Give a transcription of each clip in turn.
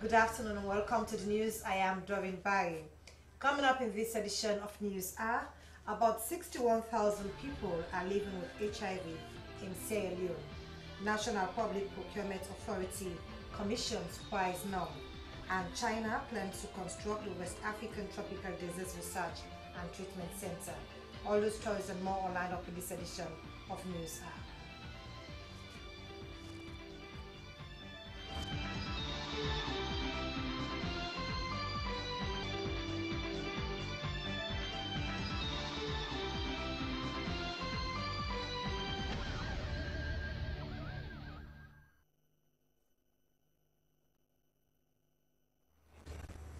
Good afternoon and welcome to the news. I am Doreen Barry. Coming up in this edition of Newshour, about 61,000 people are living with HIV in Sierra Leone. National Public Procurement Authority commissions price norm, and China plans to construct the West African Tropical Disease Research and Treatment Center. All those stories and more online up in this edition of Newshour.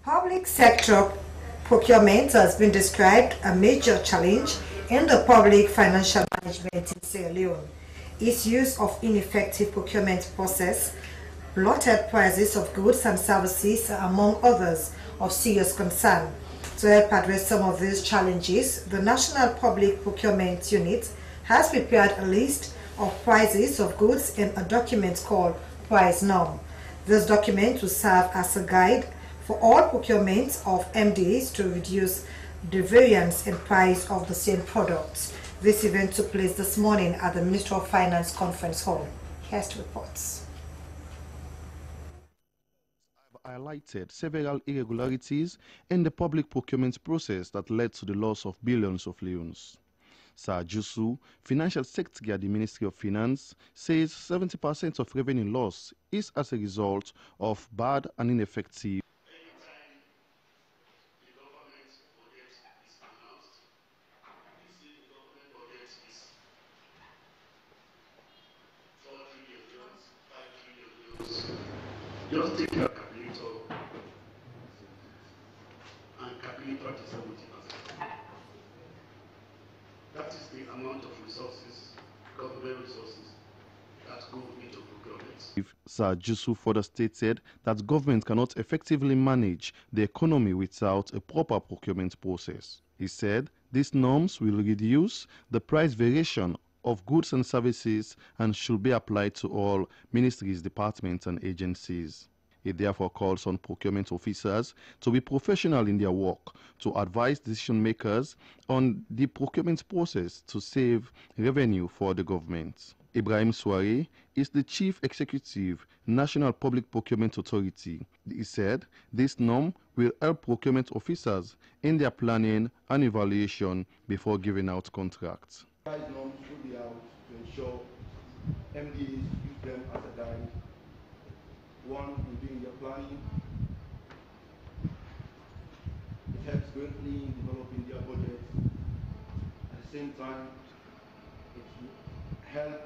Public sector procurement has been described a major challenge in the public financial management in Sierra Leone. Its use of ineffective procurement process, bloated prices of goods and services are among others of serious concern. To help address some of these challenges, the National Public Procurement Unit has prepared a list of prices of goods in a document called Price Norm. This document will serve as a guide for all procurement of MDs to reduce the variance in price of the same products. This event took place this morning at the Ministry of Finance Conference Hall. Here's the reports. I've highlighted several irregularities in the public procurement process that led to the loss of billions of leones. Sir Jusu, Financial Secretary at the Ministry of Finance, says 70% of revenue loss is as a result of bad and ineffective just take your calculator and calculate what is 70%. That is the amount of resources, government resources, that go into procurement. Sir Jusu further stated that government cannot effectively manage the economy without a proper procurement process. He said these norms will reduce the price variation of goods and services and should be applied to all ministries, departments and agencies. He therefore calls on procurement officers to be professional in their work, to advise decision makers on the procurement process to save revenue for the government. Ibrahim Soare is the Chief Executive, National Public Procurement Authority. He said this norm will help procurement officers in their planning and evaluation before giving out contracts. Price norms should be out to ensure MDs use them as a guide. One, in doing their planning. It helps greatly in developing their budgets. At the same time, it will help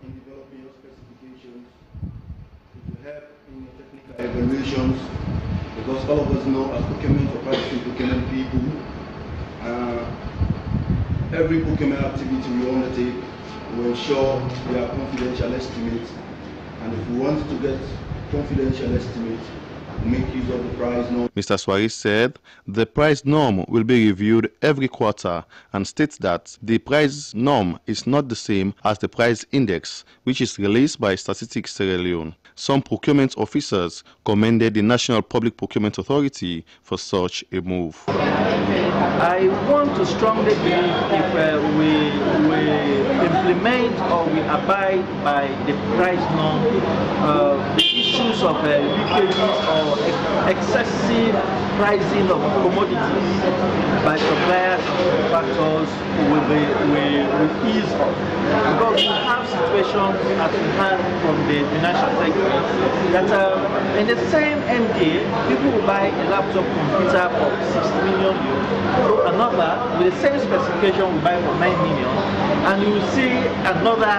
in developing your specifications. It will help in your technical evaluations, because all of us know as procurement or pricing procurement people, every procurement activity we undertake will ensure we are confidential estimates, and if we want to get confidential estimates, make use of the price norm. Mr. Suarez said the price norm will be reviewed every quarter and states that the price norm is not the same as the price index, which is released by Statistics Sierra Leone. Some procurement officers commended the National Public Procurement Authority for such a move. I want to strongly believe if we implement or we abide by the price norm, the issues of leakages or excessive pricing of commodities by suppliers and factors will ease up. Because we have situations as we had from the financial sector that in the same MD, people will buy a laptop computer for 6 million euros, another with the same specification will buy for 9 million, and you will see another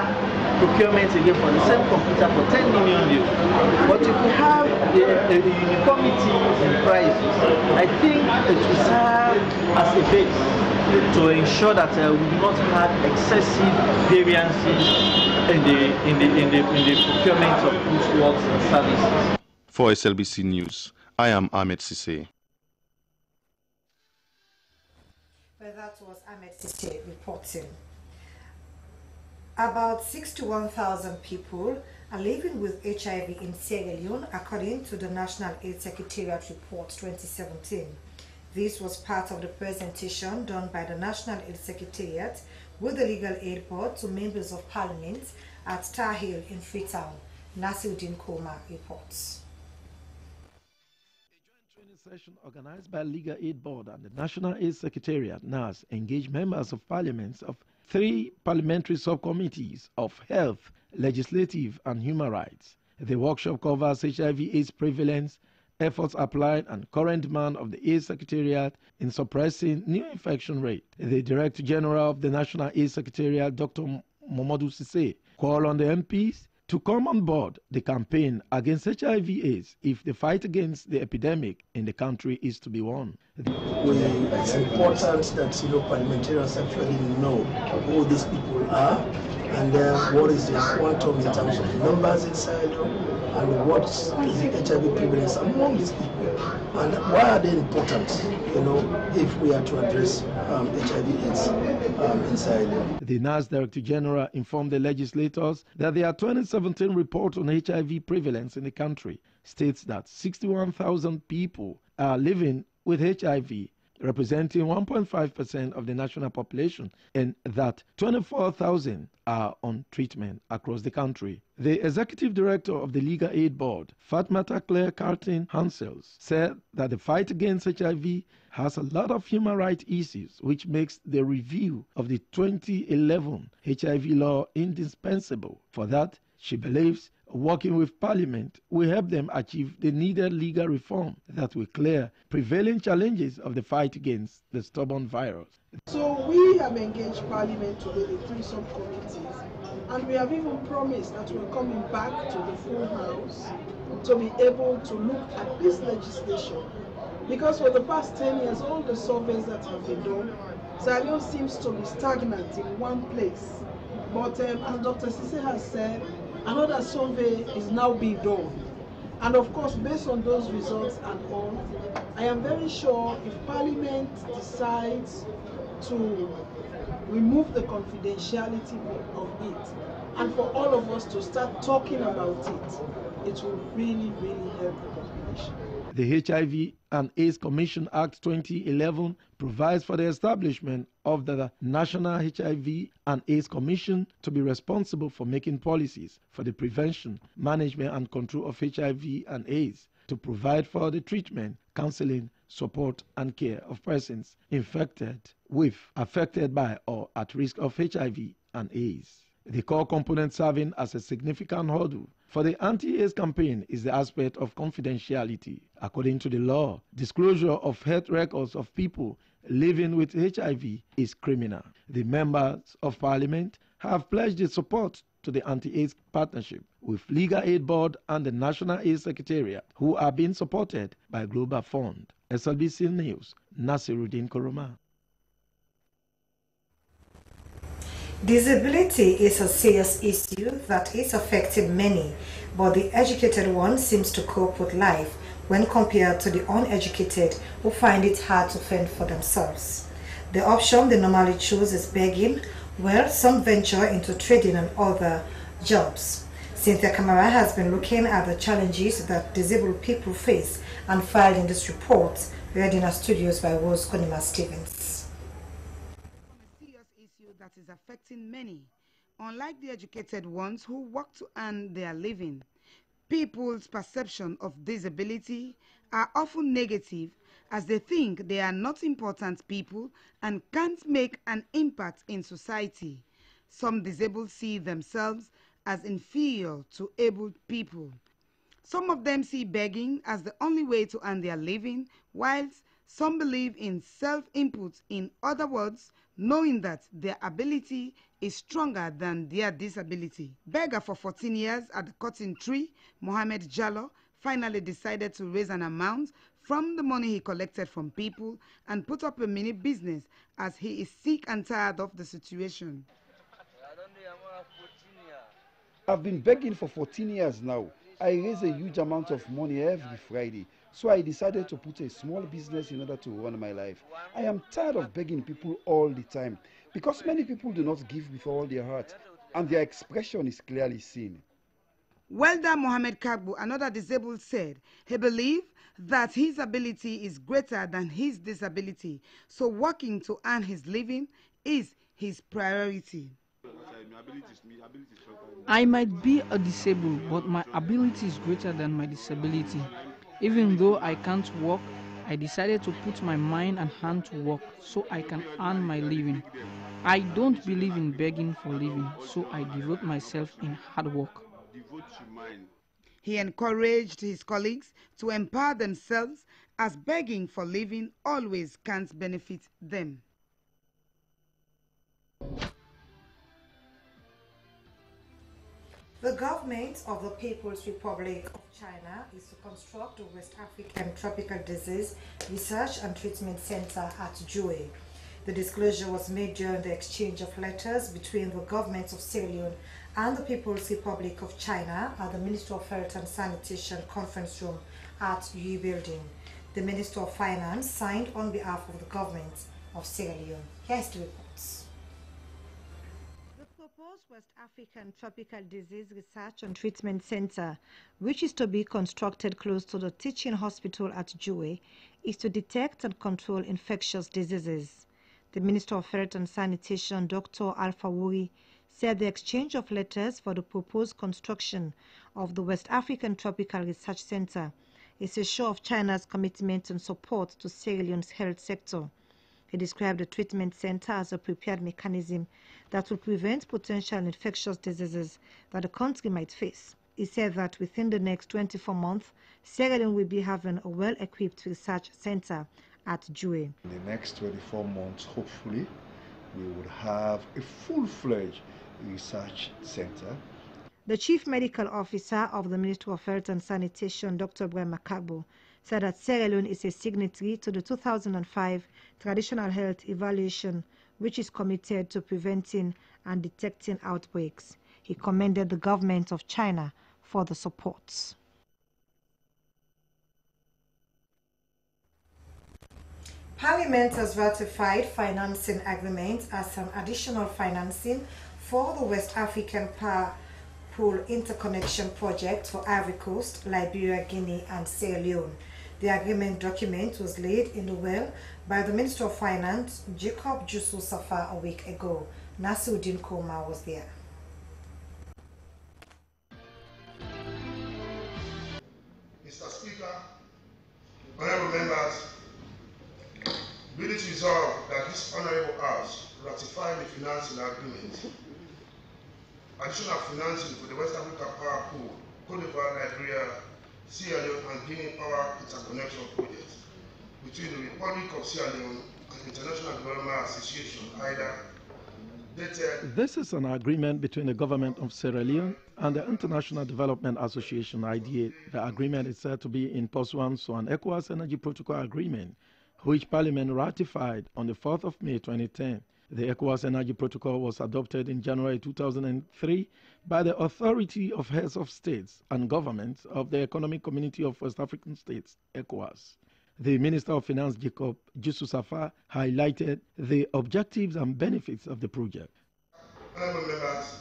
procurement again for the same computer for 10 million euros. But if we have the uniformity in prices, I think it will serve as a base to ensure that we do not have excessive variances in the procurement of goods, works and services. For SLBC News, I am Ahmed Sisse. Well, that was Ahmed Sisse reporting. About 61,000 people are living with HIV in Sierra Leone, according to the National AIDS Secretariat Report 2017. This was part of the presentation done by the National AIDS Secretariat with the Legal Aid Board to members of Parliament at Tar Hill in Freetown. Nasiruddin Koma reports. A joint training session organized by Legal Aid Board and the National AIDS Secretariat (NAS) engaged members of parliaments of 3 parliamentary subcommittees of Health, Legislative and Human Rights. The workshop covers HIV/AIDS prevalence, efforts applied and current demand of the AIDS Secretariat in suppressing new infection rate. The Director General of the National AIDS Secretariat, Dr. Momodu Sise, called on the MPs to come on board the campaign against HIV/AIDS if the fight against the epidemic in the country is to be won. It's important that parliamentarians actually know who these people are and what is the quantum in terms of numbers inside and what is the HIV prevalence among these people and why are they important, if we are to address HIV/AIDS inside. The NAS Director General informed the legislators that their 2017 report on HIV prevalence in the country states that 61,000 people are living with HIV, representing 1.5% of the national population, and that 24,000 are on treatment across the country. The Executive Director of the Legal Aid Board, Fatmata Claire Carton Hansels, said that the fight against HIV has a lot of human rights issues, which makes the review of the 2011 HIV law indispensable. For that, she believes working with Parliament will help them achieve the needed legal reform that will clear prevailing challenges of the fight against the stubborn virus. So we have engaged Parliament today, the 3 subcommittees, and we have even promised that we're coming back to the full House to be able to look at this legislation. Because for the past 10 years, all the surveys that have been done, Sierra Leone seems to be stagnant in one place. But as Dr. Sise has said, another survey is now being done. And of course, based on those results and all, I am very sure if Parliament decides to remove the confidentiality of it, and for all of us to start talking about it, it will really, really help the population. The HIV and AIDS Commission Act 2011 provides for the establishment of the National HIV and AIDS Commission to be responsible for making policies for the prevention, management and control of HIV and AIDS, to provide for the treatment, counseling, support and care of persons infected with, affected by or at risk of HIV and AIDS. The core component serving as a significant hurdle for the anti-AIDS campaign is the aspect of confidentiality. According to the law, disclosure of health records of people living with HIV is criminal. The members of Parliament have pledged their support to the anti-AIDS partnership with Legal Aid Board and the National AIDS Secretariat, who are being supported by Global Fund. SLBC News, Nasiruddin Koroma. Disability is a serious issue that is affecting many, but the educated one seems to cope with life when compared to the uneducated who find it hard to fend for themselves. The option they normally choose is begging, while some venture into trading and other jobs. Cynthia Kamara has been looking at the challenges that disabled people face and filed in this report, read in our studios by Rose Konima Stevens. That is affecting many. Unlike the educated ones who work to earn their living, people's perception of disability are often negative, as they think they are not important people and can't make an impact in society. Some disabled see themselves as inferior to able people. Some of them see begging as the only way to earn their living, whilst some believe in self-input, in other words, knowing that their ability is stronger than their disability. Beggar for 14 years at the cotton tree, Mohammed Jallo finally decided to raise an amount from the money he collected from people and put up a mini business, as he is sick and tired of the situation. I've been begging for 14 years now. I raise a huge amount of money every Friday, so I decided to put a small business in order to run my life. I am tired of begging people all the time, because many people do not give with all their heart, and their expression is clearly seen. Welder Mohamed Kagbo, another disabled, said he believed that his ability is greater than his disability, so working to earn his living is his priority. I might be a disabled, but my ability is greater than my disability. Even though I can't walk, I decided to put my mind and hand to work so I can earn my living. I don't believe in begging for living, so I devote myself in hard work. He encouraged his colleagues to empower themselves, as begging for living always can't benefit them. The government of the People's Republic of China is to construct the West African Tropical Disease Research and Treatment Center at Jué. The disclosure was made during the exchange of letters between the governments of Sierra Leone and the People's Republic of China at the Minister of Health and Sanitation conference room at Yuyi Building. The Minister of Finance signed on behalf of the government of Sierra Leone. Here's the reports. The proposed West African Tropical Disease Research and Treatment Center, which is to be constructed close to the teaching hospital at Jué, is to detect and control infectious diseases. The Minister of Health and Sanitation, Dr. Alpha Wuri, said the exchange of letters for the proposed construction of the West African Tropical Research Center is a show of China's commitment and support to Sierra Leone's health sector. He described the treatment center as a prepared mechanism that will prevent potential infectious diseases that the country might face. He said that within the next 24 months, Sierra Leone will be having a well-equipped research center at Jué. In the next 24 months, hopefully, we would have a full-fledged research center. The Chief Medical Officer of the Ministry of Health and Sanitation, Dr. Makabo, said that Sierra Leone is a signatory to the 2005 Traditional Health Evaluation, which is committed to preventing and detecting outbreaks. He commended the government of China for the support. Parliament has ratified financing agreement as an additional financing for the West African Power Pool Interconnection Project for Ivory Coast, Liberia, Guinea and Sierra Leone. The agreement document was laid in the well by the Minister of Finance, Jacob Jusu Safa, a week ago. Nasuddin Koma was there. Mr. Speaker, honorable members, be it resolved that this honorable House ratify the financing agreement, additional financing for the West Africa Power Pool, Cote d'Ivoire, Liberia, Sierra Leone and Guinea Power Interconnection Project between the Republic of Sierra Leone and International Development Association, IDA, dated... This is an agreement between the government of Sierra Leone and the International Development Association, IDA. The agreement is said to be in pursuance to an ECOWAS Energy Protocol agreement, which Parliament ratified on the 4th of May 2010. The ECOWAS Energy Protocol was adopted in January 2003 by the Authority of Heads of States and Governments of the Economic Community of West African States, ECOWAS. The Minister of Finance, Jacob Jusu Safa, highlighted the objectives and benefits of the project. Honorable members,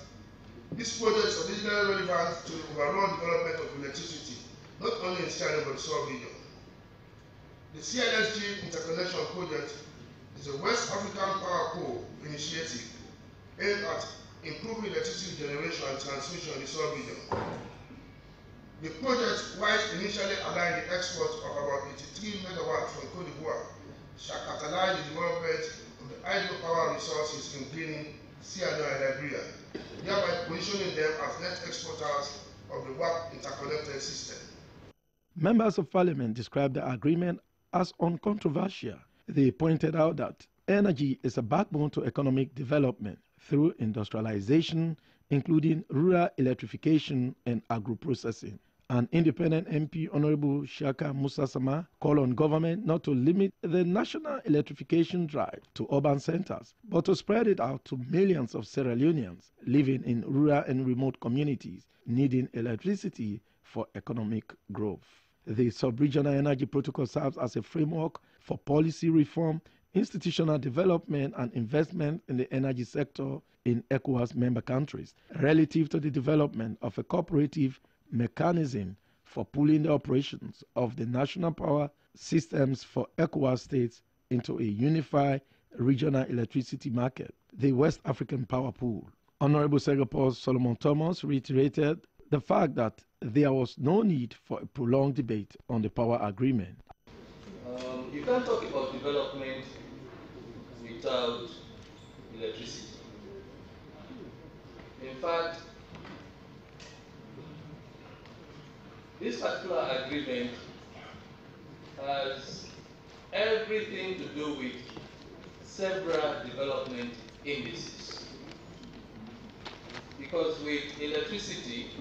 this project is originally relevant to the overall development of electricity, not only in Sierra Leone but the South region. The CLSG Interconnection Project is a West African Power Pool initiative aimed at improving electricity generation and transmission in the South region. The project, while initially allowing the export of about 83 megawatts from Cote d'Ivoire, shall catalyze the development of the hydropower resources in Guinea, Sierra Leone and Liberia, thereby positioning them as net exporters of the WAP interconnected system. Members of Parliament described the agreement as uncontroversial. They pointed out that energy is a backbone to economic development through industrialization, including rural electrification and agro-processing. An independent MP, Honorable Shaka Musa Sama, called on government not to limit the national electrification drive to urban centers, but to spread it out to millions of Sierra Leoneans living in rural and remote communities needing electricity for economic growth. The Sub-Regional Energy Protocol serves as a framework for policy reform, institutional development and investment in the energy sector in ECOWAS member countries relative to the development of a cooperative mechanism for pooling the operations of the national power systems for ECOWAS states into a unified regional electricity market, the West African Power Pool. Honorable Secretary Solomon Thomas reiterated the fact that there was no need for a prolonged debate on the power agreement. You can't talk about development without electricity. In fact, this particular agreement has everything to do with several development indices. Because with electricity,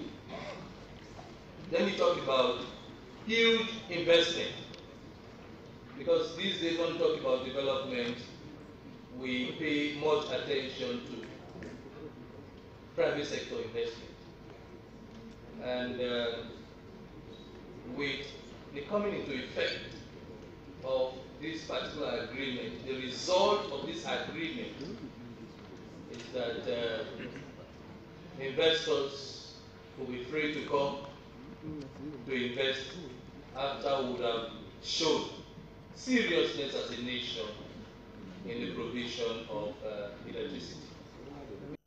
then we talk about huge investment. Because these days when we talk about development, we pay much attention to private sector investment. And with the coming into effect of this particular agreement, the result of this agreement is that investors will be free to come to invest after we would have shown seriousness as a nation in the provision of electricity.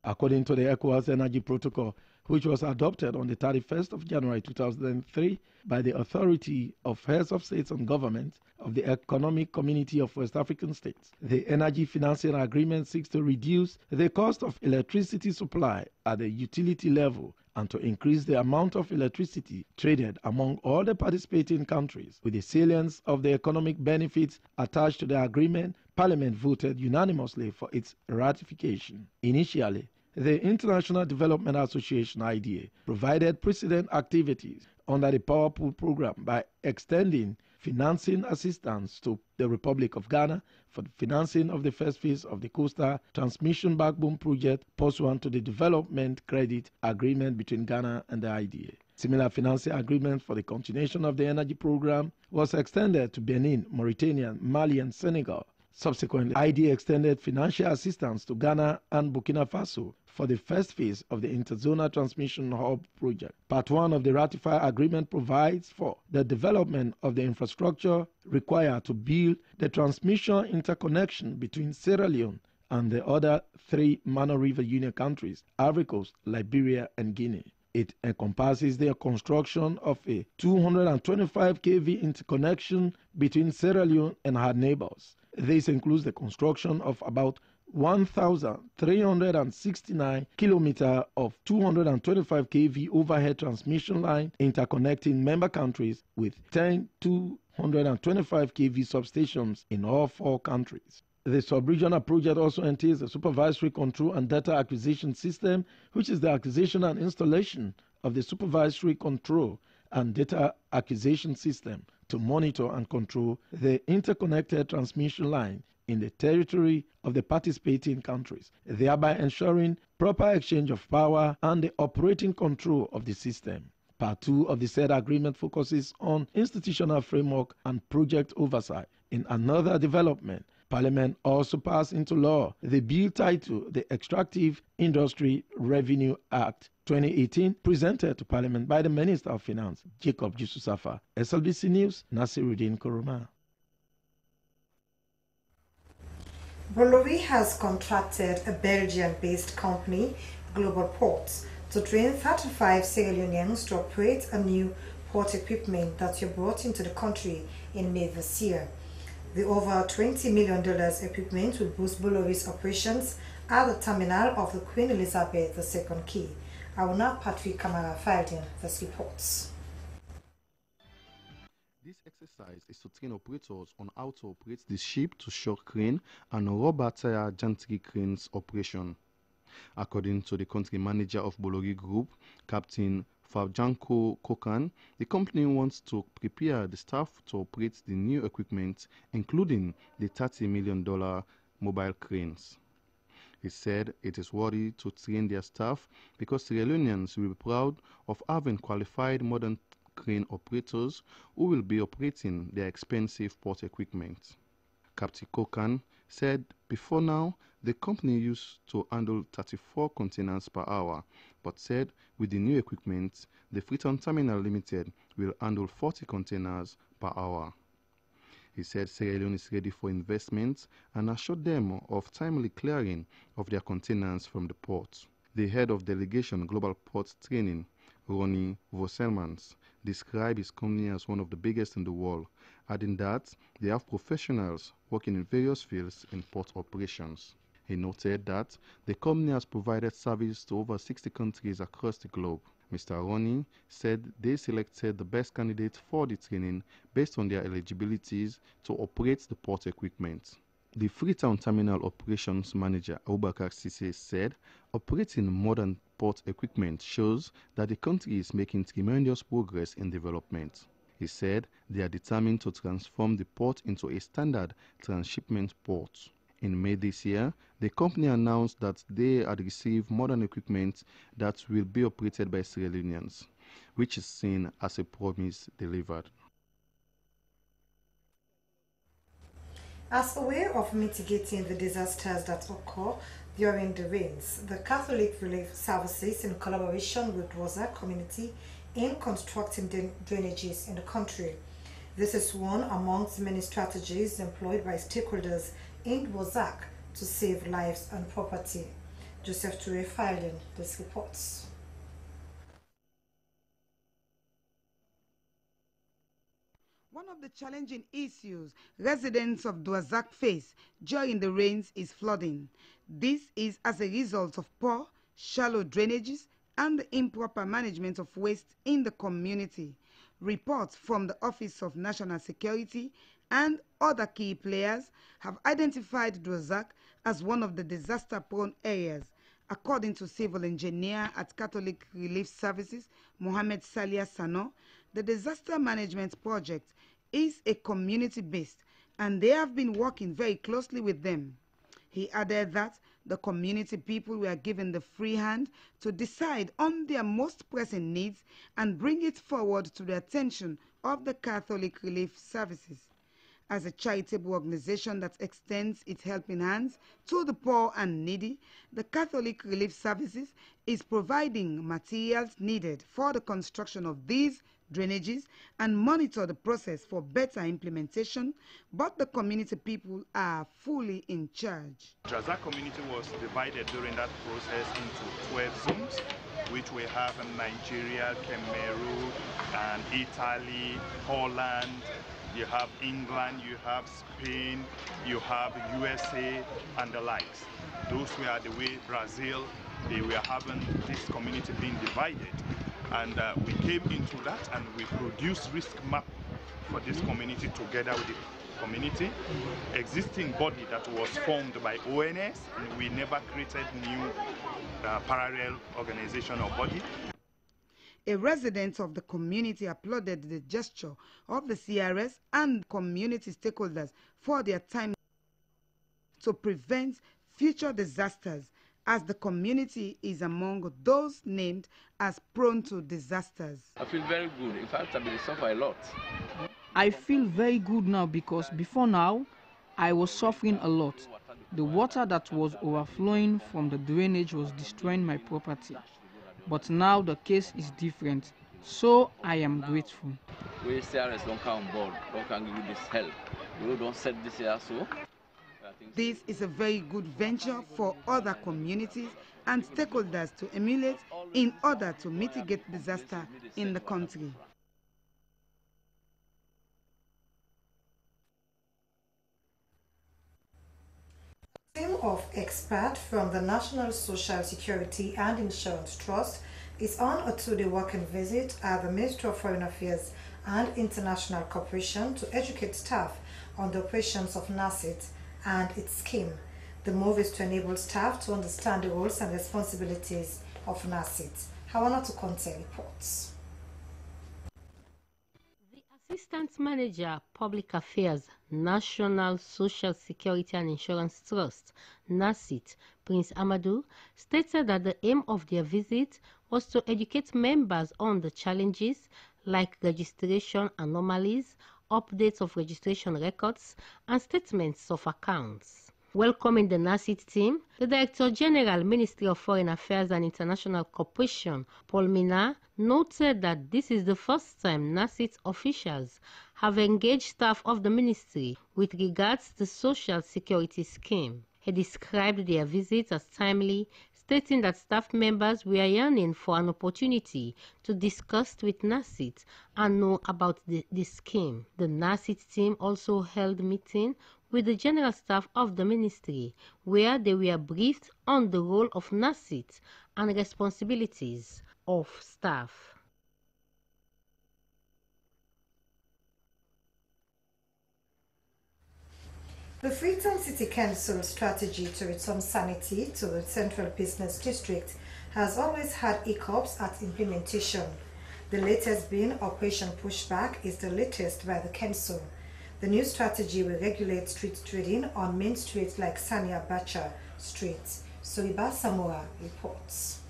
According to the ECOWAS Energy Protocol, which was adopted on the 31st of January 2003 by the Authority of Heads of States and Governments of the Economic Community of West African States, the Energy Financing Agreement seeks to reduce the cost of electricity supply at the utility level and to increase the amount of electricity traded among all the participating countries. With the salience of the economic benefits attached to the agreement, Parliament voted unanimously for its ratification. Initially, the International Development Association (IDA) provided precedent activities under the Power Pool program by extending financing assistance to the Republic of Ghana for the financing of the first phase of the Coastal Transmission Backbone project pursuant to the Development Credit Agreement between Ghana and the IDA. Similar financing agreement for the continuation of the energy program was extended to Benin, Mauritania, Mali, and Senegal. Subsequently, IDA extended financial assistance to Ghana and Burkina Faso for the first phase of the Interzonal Transmission Hub project. Part 1 of the ratified agreement provides for the development of the infrastructure required to build the transmission interconnection between Sierra Leone and the other 3 Mano River Union countries, Ivory Coast, Liberia, and Guinea. It encompasses the construction of a 225 kV interconnection between Sierra Leone and her neighbors. This includes the construction of about 1,369 kilometers of 225 kV overhead transmission line interconnecting member countries with 10 225 kV substations in all 4 countries. The sub-regional project also entails a supervisory control and data acquisition system, which is the acquisition and installation of the supervisory control and data acquisition system to monitor and control the interconnected transmission line in the territory of the participating countries, thereby ensuring proper exchange of power and the operating control of the system. Part 2 of the said agreement focuses on institutional framework and project oversight. In another development, Parliament also passed into law the bill titled the Extractive Industry Revenue Act 2018, presented to Parliament by the Minister of Finance, Jacob Jususafa. SLBC News, Nasiruddin Koroma. Bolori has contracted a Belgian-based company, Global Ports, to train 35 Sierra Leoneans to operate a new port equipment that were brought into the country in May this year. The over $20 million equipment will boost Bolori's operations at the terminal of the Queen Elizabeth II Quay. Auna Patrick Kamara filed in this reports. This exercise is to train operators on how to operate the ship-to-shore crane and rubber tire gantry cranes operation. According to the country manager of Bolori Group, Captain Favjanko Kokan, the company wants to prepare the staff to operate the new equipment, including the $30 million mobile cranes. He said it is worthy to train their staff because Sierra Leoneans will be proud of having qualified modern crane operators who will be operating their expensive port equipment. Captain Kokan said before now, the company used to handle 34 containers per hour, but said with the new equipment, the Freetown Terminal Limited will handle 40 containers per hour. He said Sierra Leone is ready for investment and assured them of timely clearing of their containers from the port. The head of delegation Global Port Training, Ronnie Vosselmans, described his company as one of the biggest in the world, adding that they have professionals working in various fields in port operations. He noted that the company has provided service to over 60 countries across the globe. Mr. Ronnie said they selected the best candidate for the training based on their eligibilities to operate the port equipment. The Freetown Terminal Operations Manager Abubakar Sise said operating modern port equipment shows that the country is making tremendous progress in development. He said they are determined to transform the port into a standard transshipment port. In May this year, the company announced that they had received modern equipment that will be operated by Sierra Leoneans, which is seen as a promise delivered. As a way of mitigating the disasters that occur during the rains, the Catholic Relief Services, in collaboration with WASAC community, in constructing drainages in the country. This is one amongst many strategies employed by stakeholders in WASAC to save lives and property. Joseph Toure filed in this report. One of the challenging issues residents of Douazak face during the rains is flooding. This is as a result of poor, shallow drainages and the improper management of waste in the community. Reports from the Office of National Security and other key players have identified Douazak as one of the disaster-prone areas. According to civil engineer at Catholic Relief Services, Mohamed Salia Sano, the disaster management project is a community-based and they have been working very closely with them. He added that the community people were given the free hand to decide on their most pressing needs and bring it forward to the attention of the Catholic Relief Services. As a charitable organization that extends its helping hands to the poor and needy, the Catholic Relief Services is providing materials needed for the construction of these drainages and monitor the process for better implementation, but the community people are fully in charge. The Douazak community was divided during that process into 12 zones, which we have in Nigeria, Cameroon, and Italy, Holland, you have England, you have Spain, you have USA, and the likes. Those were the way Brazil, they were having this community being divided. And we came into that and we produced risk map for this community together with the community, existing body that was formed by ONS, and we never created new parallel organization or body. A resident of the community applauded the gesture of the CRS and community stakeholders for their time to prevent future disasters, as the community is among those named as prone to disasters. I feel very good. In fact, I've been suffering a lot. I feel very good now because before now, I was suffering a lot. The water that was overflowing from the drainage was destroying my property. But now the case is different, so I am grateful. We CRS don't come on board, don't can give you this help. You don't set this here so. This is a very good venture for other communities and stakeholders to emulate in order to mitigate disaster in the country. A team of experts from the National Social Security and Insurance Trust is on a two-day working visit at the Ministry of Foreign Affairs and International Cooperation to educate staff on the operations of NACIT and its scheme. The move is to enable staff to understand the roles and responsibilities of NACIT. Hawana to Conte reports. The Assistant Manager, Public Affairs, National Social Security and Insurance Trust, NACIT, Prince Amadou, stated that the aim of their visit was to educate members on the challenges like registration anomalies, updates of registration records, and statements of accounts. Welcoming the NACIT team, the Director General, Ministry of Foreign Affairs and International Cooperation, Paul Mina, noted that this is the first time NACIT officials have engaged staff of the ministry with regards to the Social Security Scheme. He described their visit as timely, stating that staff members were yearning for an opportunity to discuss with NACIT and know about the scheme. The NACIT team also held a meeting with the general staff of the ministry, where they were briefed on the role of NACIT and responsibilities of staff. The Freetown City Council's strategy to return sanity to the Central Business District has always had hiccups at implementation. The latest being Operation Pushback is the latest by the Council. The new strategy will regulate street trading on main streets like Sani Abacha Street. Soriba Samora reports.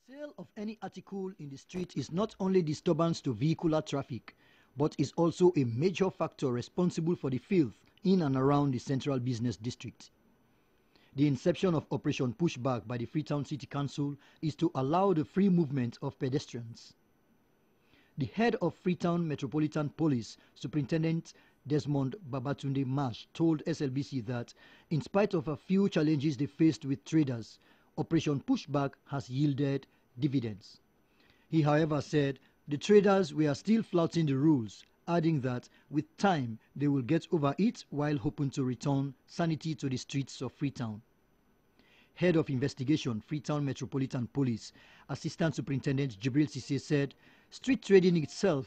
Sale of any article in the street is not only disturbance to vehicular traffic, but is also a major factor responsible for the filth in and around the Central Business District. The inception of Operation Pushback by the Freetown City Council is to allow the free movement of pedestrians. The head of Freetown Metropolitan Police, Superintendent Desmond Babatunde Marsh, told SLBC that in spite of a few challenges they faced with traders, Operation Pushback has yielded dividends. He, however, said the traders were still flouting the rules, adding that with time they will get over it while hoping to return sanity to the streets of Freetown. Head of Investigation, Freetown Metropolitan Police, Assistant Superintendent Jibril Sise said street trading itself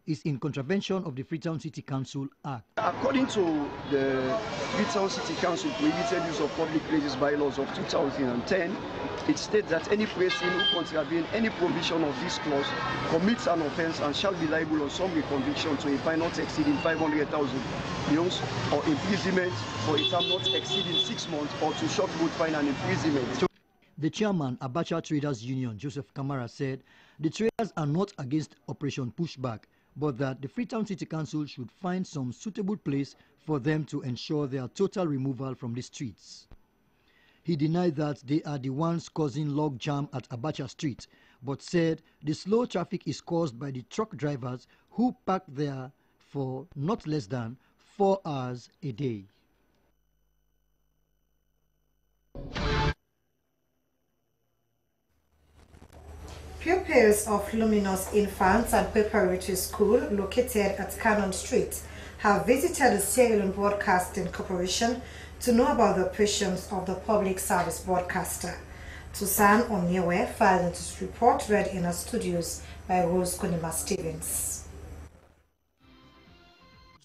is in contravention of the Freetown City Council Act. According to the Freetown City Council Prohibited Use of Public Places bylaws of 2010, it states that any person who contravenes any provision of this clause commits an offence and shall be liable on summary conviction to a fine not exceeding 500,000 pounds or imprisonment for a term not exceeding 6 months or to short both fine and imprisonment. The chairman, Abacha Traders Union, Joseph Kamara, said the traders are not against Operation Pushback, but that the Freetown City Council should find some suitable place for them to ensure their total removal from the streets. He denied that they are the ones causing log jam at Abacha Street, but said the slow traffic is caused by the truck drivers who park there for not less than 4 hours a day. Pupils of Luminous Infants and Preparatory School located at Cannon Street have visited the Sierra Leone Broadcasting Corporation to know about the operations of the public service broadcaster. Susan Onyewe filed this report read in our studios by Rose Konima Stevens.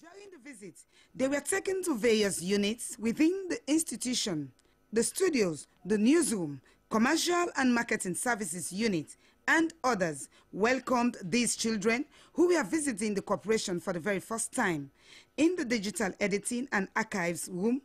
During the visit, they were taken to various units within the institution, the studios, the newsroom, commercial and marketing services unit, and others welcomed these children who were visiting the corporation for the very first time. In the digital editing and archives room,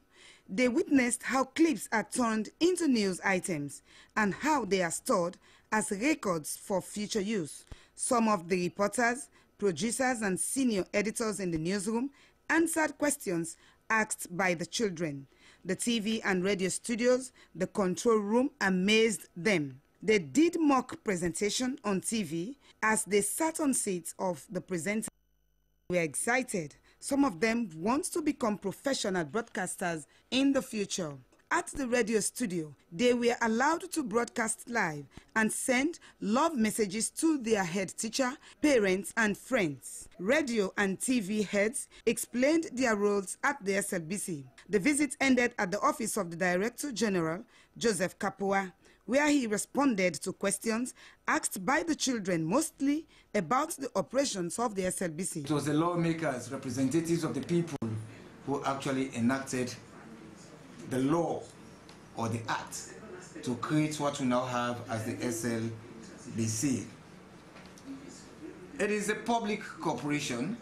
they witnessed how clips are turned into news items and how they are stored as records for future use. Some of the reporters, producers, and senior editors in the newsroom answered questions asked by the children. The TV and radio studios, the control room amazed them. They did mock presentation on TV as they sat on seats of the presenters. They were excited. Some of them want to become professional broadcasters in the future. At the radio studio, they were allowed to broadcast live and send love messages to their head teacher, parents, and friends. Radio and TV heads explained their roles at the SLBC. The visit ended at the office of the Director General, Joseph Kapua, where he responded to questions asked by the children, mostly about the operations of the SLBC. It was the lawmakers, representatives of the people, who actually enacted the law or the act to create what we now have as the SLBC. It is a public corporation.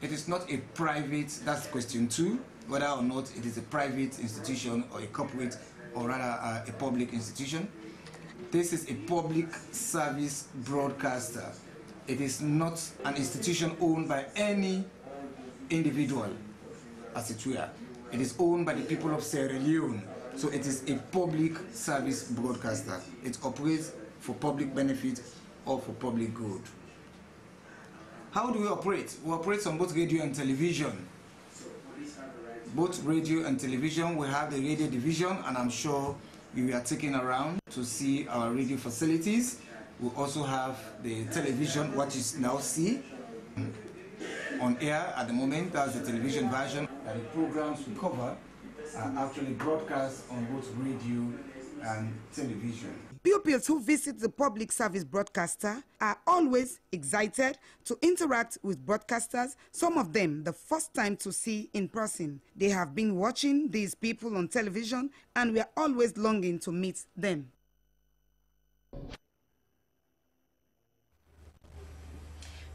It is not a private, that's question 2, whether or not it is a private institution or a corporate or rather a public institution. This is a public service broadcaster. It is not an institution owned by any individual. as it were. It is owned by the people of Sierra Leone, so it is a public service broadcaster. It operates for public benefit or for public good. How do we operate? We operate on both radio and television. Both radio and television. We have the radio division, and I'm sure we are taking around to see our radio facilities. We also have the television, what you now see on air at the moment. That's the television version. And the programs we cover are actually broadcast on both radio and television. Pupils who visit the public service broadcaster are always excited to interact with broadcasters, some of them the first time to see in person. They have been watching these people on television, and we are always longing to meet them.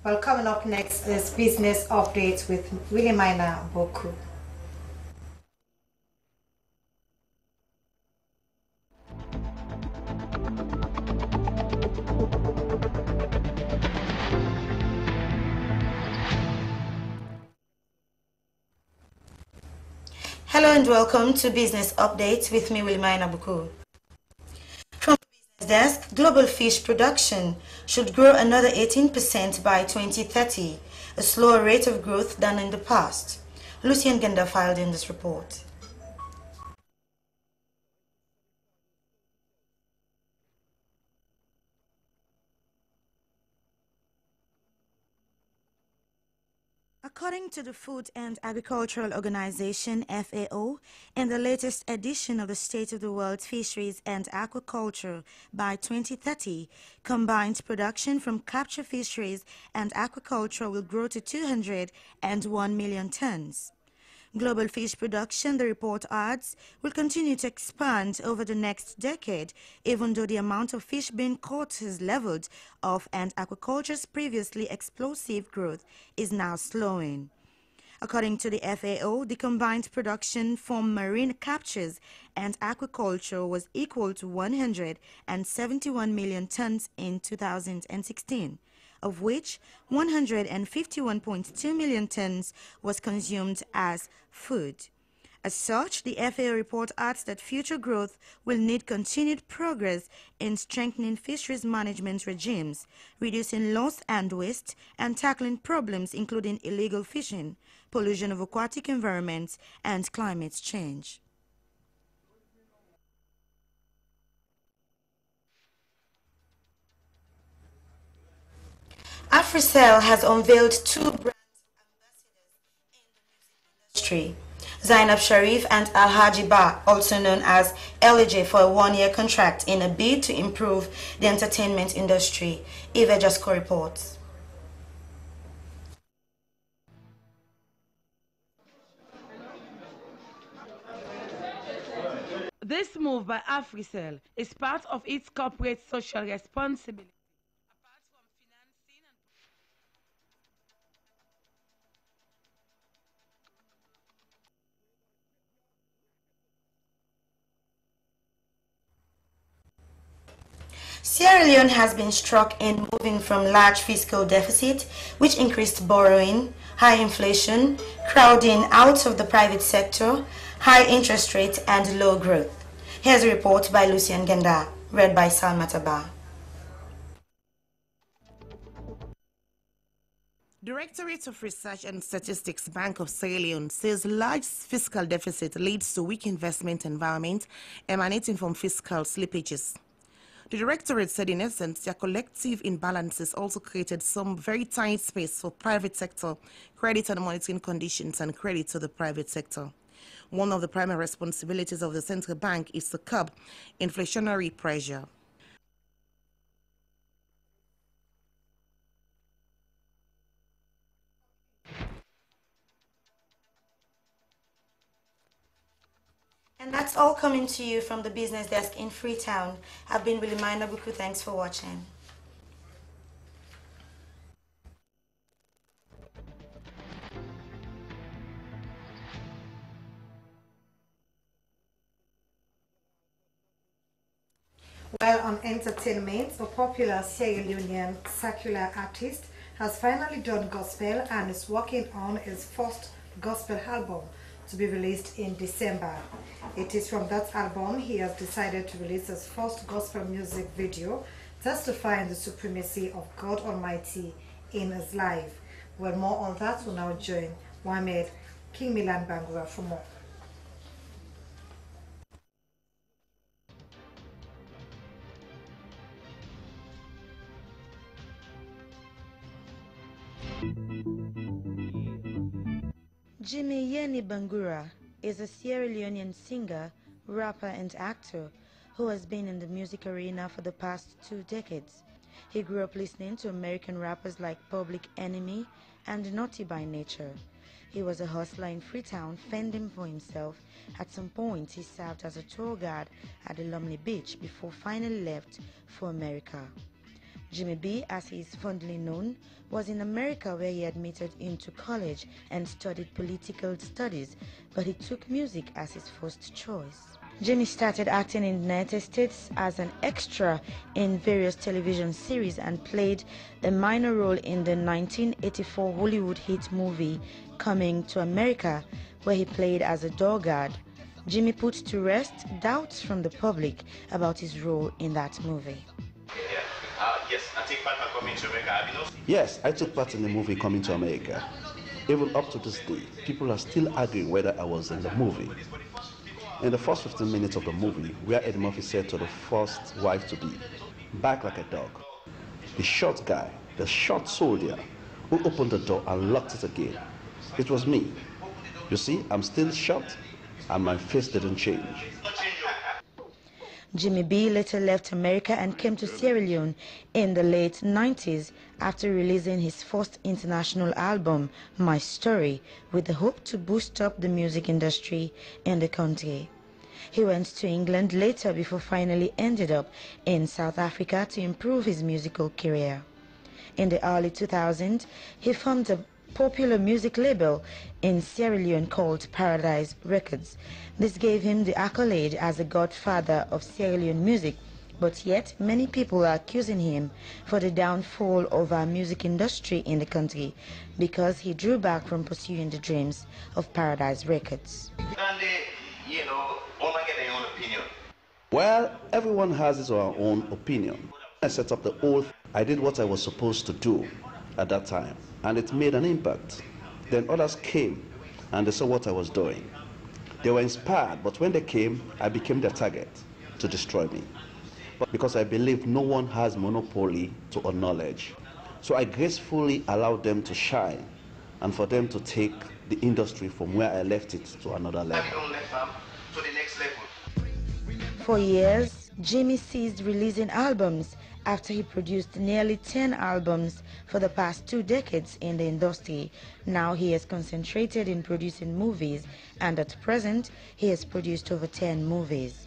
Well, coming up next is Business Updates with Williamina Boku. Hello and welcome to Business Updates with me, Williamina Boku. From the Business Desk, global fish production should grow another 18% by 2030, a slower rate of growth than in the past. Lucien Genda filed in this report. According to the Food and Agricultural Organization, FAO, in the latest edition of the State of the World Fisheries and Aquaculture, by 2030, combined production from capture fisheries and aquaculture will grow to 201 million tons. Global fish production, the report adds, will continue to expand over the next decade, even though the amount of fish being caught has leveled off and aquaculture's previously explosive growth is now slowing. According to the FAO, the combined production from marine captures and aquaculture was equal to 171 million tons in 2016. Of which 151.2 million tons was consumed as food. As such, the FAO report adds that future growth will need continued progress in strengthening fisheries management regimes, reducing loss and waste, and tackling problems including illegal fishing, pollution of aquatic environments, and climate change. Africell has unveiled 2 brand ambassadors in the music industry. Zainab Sharif and Alhaji Ba, also known as LJ, for a 1-year contract in a bid to improve the entertainment industry. Eva Jasko reports. This move by Africell is part of its corporate social responsibility. Sierra Leone has been struck in moving from large fiscal deficit, which increased borrowing, high inflation, crowding out of the private sector, high interest rates, and low growth. Here's a report by Lucien Genda, read by Salmataba. Directorate of Research and Statistics Bank of Sierra Leone says large fiscal deficit leads to weak investment environment emanating from fiscal slippages. The Directorate said, in essence, their collective imbalances also created some very tight space for private sector credit and monitoring conditions and credit to the private sector. One of the primary responsibilities of the central bank is to curb inflationary pressure. And that's all coming to you from the Business Desk in Freetown. I've been Williamina Boku. Thanks for watching. While on entertainment, a popular Sierra Leonean secular artist has finally done gospel and is working on his first gospel album, to be released in December. It is from that album he has decided to release his first gospel music video, testifying the supremacy of God Almighty in his life. Well, more on that will now join Mohamed King Milan Bangura for more. Jimmy Yeni Bangura is a Sierra Leonean singer, rapper and actor who has been in the music arena for the past 2 decades. He grew up listening to American rappers like Public Enemy and Naughty by Nature. He was a hustler in Freetown, fending for himself. At some point, he served as a tour guide at Lumley Beach before finally left for America. Jimmy B, as he is fondly known, was in America where he admitted into college and studied political studies, but he took music as his first choice. Jimmy started acting in the United States as an extra in various television series and played a minor role in the 1984 Hollywood hit movie Coming to America, where he played as a door guard. Jimmy put to rest doubts from the public about his role in that movie. Yes, I take part in Coming to America. Yes, I took part in the movie Coming to America. Even up to this day, people are still arguing whether I was in the movie. In the first 15 minutes of the movie, where Eddie Murphy said to the first wife-to-be, "Back like a dog," the short guy, the short soldier, who opened the door and locked it again, it was me. You see, I'm still short, and my face didn't change. Jimmy B later left America and came to Sierra Leone in the late 90s after releasing his first international album, My Story, with the hope to boost up the music industry in the country. He went to England later before finally ended up in South Africa to improve his musical career. In the early 2000s, he formed a popular music label in Sierra Leone called Paradise Records. This gave him the accolade as the godfather of Sierra Leone music, but yet many people are accusing him for the downfall of our music industry in the country because he drew back from pursuing the dreams of Paradise Records. And all I get their own opinion. Well, everyone has his or her own opinion. I set up the oath. I did what I was supposed to do at that time, and it made an impact. Then others came and they saw what I was doing. They were inspired, but when they came, I became their target to destroy me. But because I believe no one has monopoly to our knowledge, so I gracefully allowed them to shine and for them to take the industry from where I left it to another level. To the next level. For years, Jimmy ceased releasing albums after he produced nearly 10 albums for the past 2 decades in the industry. Now he has concentrated in producing movies, and at present he has produced over 10 movies.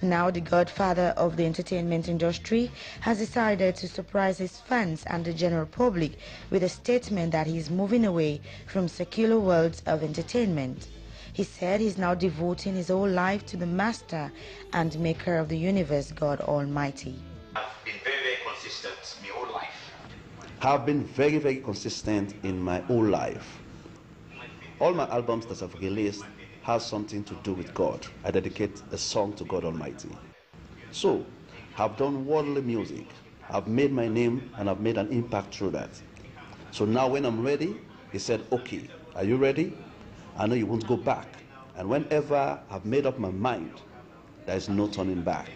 Now the godfather of the entertainment industry has decided to surprise his fans and the general public with a statement that he is moving away from secular worlds of entertainment. He said he's now devoting his whole life to the master and maker of the universe, God Almighty. I've been very, very consistent my whole life. I've been very, very consistent in my whole life. All my albums that I've released have something to do with God. I dedicate a song to God Almighty. So, I've done worldly music. I've made my name and I've made an impact through that. So now when I'm ready, he said, "Okay, are you ready? I know you won't go back. And whenever I've made up my mind, there is no turning back."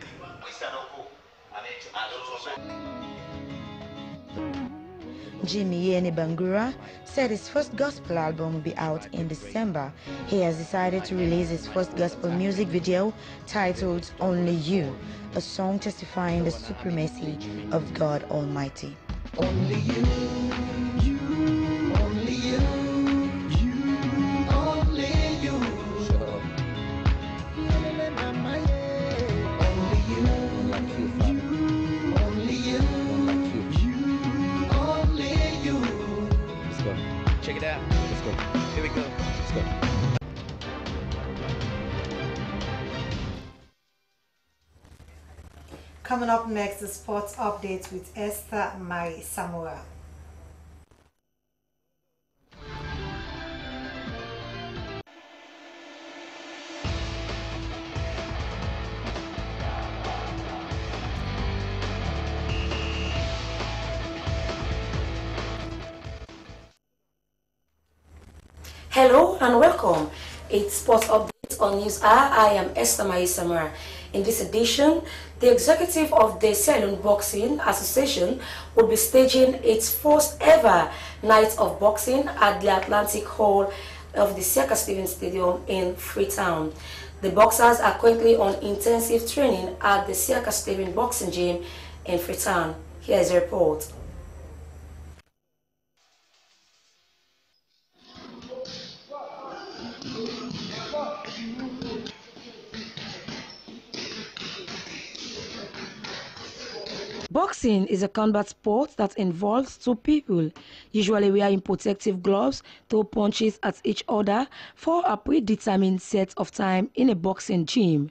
Jimmy Yeni Bangura said his first gospel album will be out in December. He has decided to release his first gospel music video titled Only You, a song testifying the supremacy of God Almighty. Only you, only you, only you. Shut up. Only you, only you, only you. Let's go. Check it out. Let's go. Here we go. Let's go. Coming up next, the sports updates with Esther Mai Samura. Hello and welcome. It's Sports Update on Newshour. I am Esther Samara. In this edition, the executive of the Sierra Leone Boxing Association will be staging its first ever night of boxing at the Atlantic Hall of the Siaka Stevens Stadium in Freetown. The boxers are currently on intensive training at the Siaka Stevens Boxing Gym in Freetown. Here is a report. Boxing is a combat sport that involves two people, usually wearing protective gloves, throw punches at each other for a predetermined set of time in a boxing gym.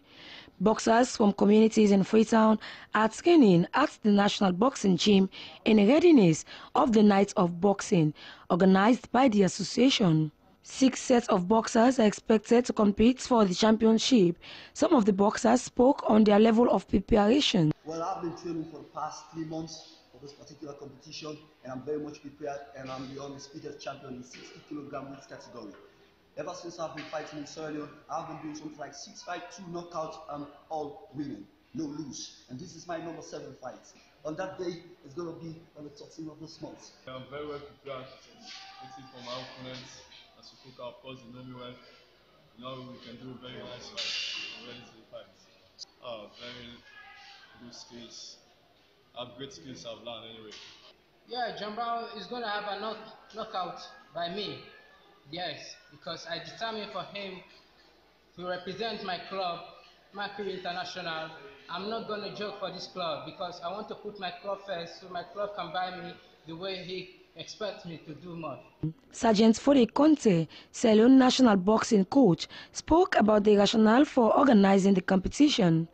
Boxers from communities in Freetown are training at the National Boxing Gym in readiness of the Night of Boxing, organized by the association. 6 sets of boxers are expected to compete for the championship. Some of the boxers spoke on their level of preparation. Well, I've been training for the past 3 months for this particular competition, and I'm very much prepared, and I'm the undisputed champion in 60 kilogram weight category. Ever since I've been fighting in Sierra Leone, I've been doing something like 6 fights, 2 knockouts, and all winning, no lose. And this is my number 7 fight. On that day, it's going to be on the 13th of this month. I'm very well prepared, waiting for my opponents. As you cook, of course, you know me well. You know we can do a very nice fight. I'm ready to fight. Very good skills. I have great skills I've learned anyway. Yeah, Jambao is going to have a knockout by me. Yes, because I determined for him to represent my club, Mercury International. I'm not going to joke for this club because I want to put my club first so my club can buy me the way he expects me to do more. Sergeant Fode Conte, Sierra Leone national boxing coach, spoke about the rationale for organizing the competition.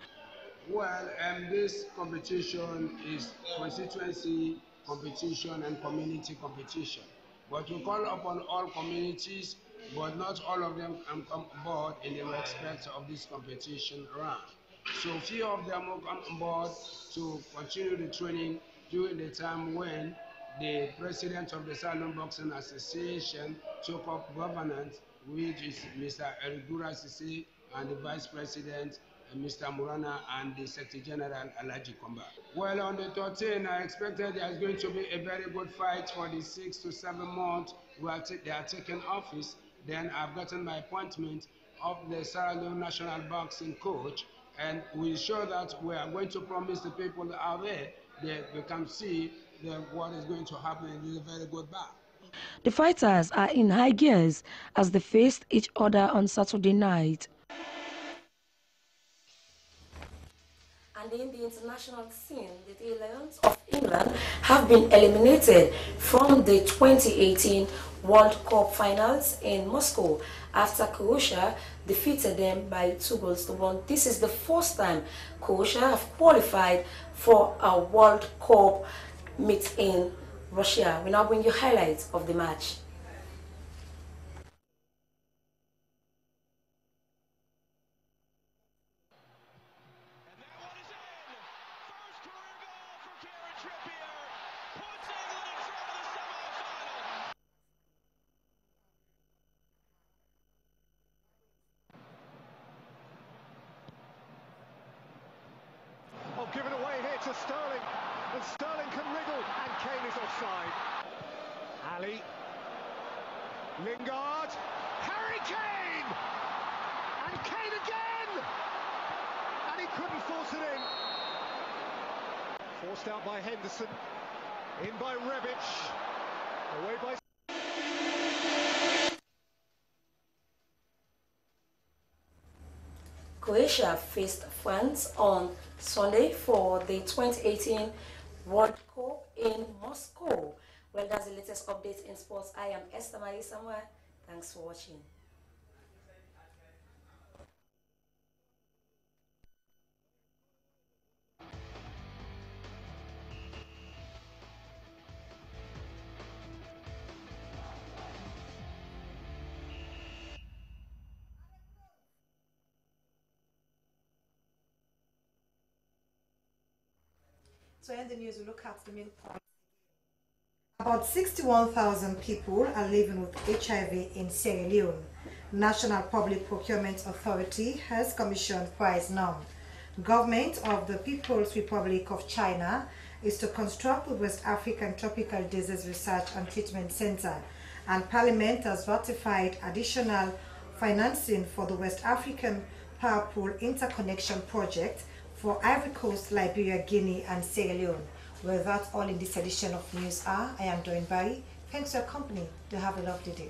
Well, this competition is constituency competition and community competition. But we call upon all communities, but not all of them can come aboard in the respect of this competition round. So few of them will come on board to continue the training during the time when the president of the Sierra Leone Boxing Association took up governance, which is Mr. Erigura Sisi, and the vice president, Mr. Murana, and the Secretary General, Alaji Komba. Well, on the 13th, I expected there's going to be a very good fight for the 6 to 7 months they are taking office. Then I've gotten my appointment of the Sierra Leone National Boxing coach, and we show that we are going to promise the people out there that we can see what is going to happen in this very good bout. The fighters are in high gears as they faced each other on Saturday night. And in the international scene, the Lions of England have been eliminated from the 2018 World Cup finals in Moscow after Croatia defeated them by 2-1. This is the first time Croatia have qualified for a World Cup meet in Russia. We now bring you highlights of the match. Given away here to Sterling, and Sterling can wriggle, and Kane is offside. Ali, Lingard, Harry Kane, and Kane again, and he couldn't force it in. Forced out by Henderson, in by Rebic, away by... Croatia faced France on Sunday for the 2018 World Cup in Moscow. Well, that's the latest update in sports. I am Esther Samara. Thanks for watching. To end the news, we look at the main points. About 61,000 people are living with HIV in Sierra Leone. National Public Procurement Authority has commissioned price norm. Government of the People's Republic of China is to construct the West African Tropical Disease Research and Treatment Center, and Parliament has ratified additional financing for the West African Power Pool Interconnection Project for Ivory Coast, Liberia, Guinea, and Sierra Leone. Well, that's all in this edition of Newshour. I am Doreen Barry. Thanks for your company. Do have a lovely day.